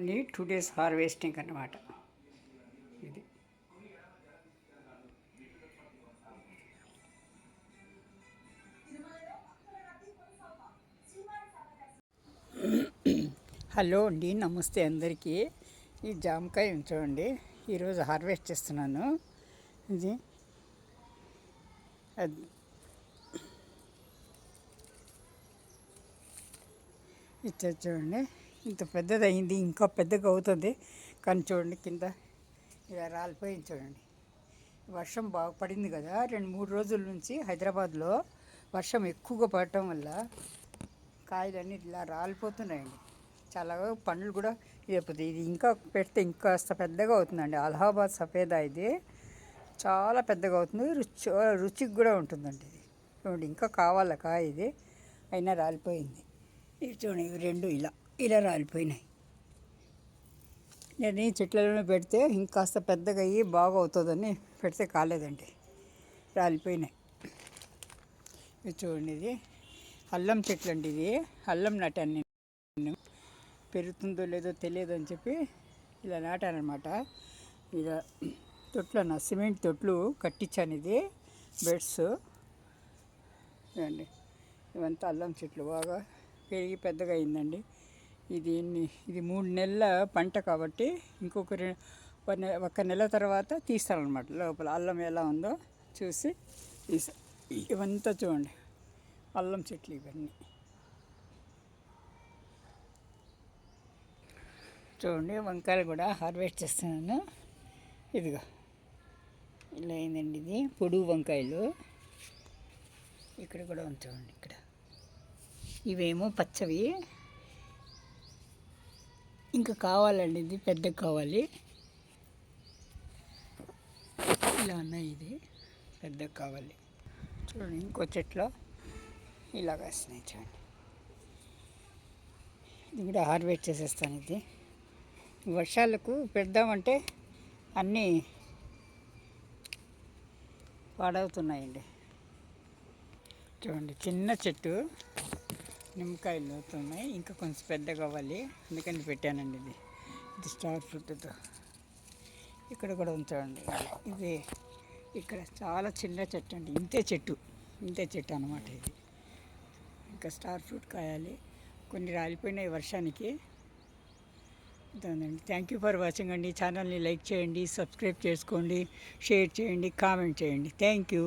Only 2 days harvesting అన్నమాట. ఇది hello అండి, నమస్తే అందరికీ. ఈ జామకాయ చూడండి, ఈరోజు హార్వెస్ట్ చేస్తున్నాను. ఇది ఇచ్చేది చూడండి, ఇంత పెద్దది అయింది, ఇంకా పెద్దగా అవుతుంది. కానీ చూడండి కింద ఇలా రాలిపోయింది చూడండి. వర్షం బాగా పడింది కదా, 2-3 రోజుల నుంచి హైదరాబాద్లో వర్షం ఎక్కువగా పడటం వల్ల కాయలన్నీ ఇలా రాలిపోతున్నాయండి. చాలా పండ్లు కూడా అయిపోతుంది. ఇది ఇంకా పెడితే ఇంకాస్త పెద్దగా అవుతుందండి. అలహాబాద్ సఫేదా ఇది చాలా పెద్దగా అవుతుంది, రుచికి కూడా ఉంటుందండి. ఇది చూడండి, ఇంకా కావాల కాయ ఇది, అయినా రాలిపోయింది. ఇవి చూడండి, ఇవి రెండు ఇలా రాలిపోయినాయి. నేను చెట్లలోనే పెడితే ఇంకాస్త పెద్దగా అయ్యి బాగా అవుతుందని పెడితే కాలేదండి, రాలిపోయినాయి. ఇది చూడండి, ఇది అల్లం చెట్లు అండి. ఇది అల్లం నాటాను నేను, పెరుగుతుందో లేదో తెలియదు అని చెప్పి ఇలా నాటానమాట. ఇలా తొట్లు సిమెంట్ తొట్లు కట్టించాను. ఇది బెడ్స్ చూడండి, ఇవంతా అల్లం చెట్లు బాగా పెరిగి పెద్దగా అయిందండి. ఇది 3 నెలల పంట కాబట్టి ఇంకొక 1 నెల తర్వాత తీస్తారనమాట. లోపల అల్లం ఎలా ఉందో చూసి ఇవంతా చూడండి అల్లం చెట్లు ఇవన్నీ చూడండి. వంకాయలు కూడా హార్వెస్ట్ చేస్తున్నాను. ఇదిగో ఇలా అయిందండి. ఇది పొడుగు వంకాయలు ఇక్కడ కూడా ఉంచండి. ఇక్కడ ఇవేమో పచ్చవి, ఇంకా కావాలండి. ఇది పెద్దగా కావాలి. ఇలా ఉన్నాయి, ఇది పెద్దగా కావాలి. చూడండి, ఇంకో చెట్లో ఇలాగ వస్తున్నాయి చూడండి. ఇది కూడా హార్వెస్ట్ చేసేస్తాను. ఇది వర్షాలకు పెడదామంటే అన్నీ పాడవుతున్నాయండి. చూడండి, చిన్న చెట్టు నిమ్మకాయలు అవుతున్నాయి, ఇంకా కొంచెం పెద్దగా కావాలి, అందుకని పెట్టానండి. ఇది స్టార్ ఫ్రూట్తో ఇక్కడ కూడా ఉంచండి. ఇది ఇక్కడ చాలా చిన్న చెట్టు అండి, ఇంతే చెట్టు అన్నమాట. ఇది ఇంకా స్టార్ ఫ్రూట్ కాయాలి. కొన్ని రాలిపోయినాయి వర్షానికి. అండి. థ్యాంక్ యూ ఫర్ వాచింగ్ అండి. ఛానల్ని లైక్ చేయండి, సబ్స్క్రైబ్ చేసుకోండి, షేర్ చేయండి, కామెంట్ చేయండి. Thank you.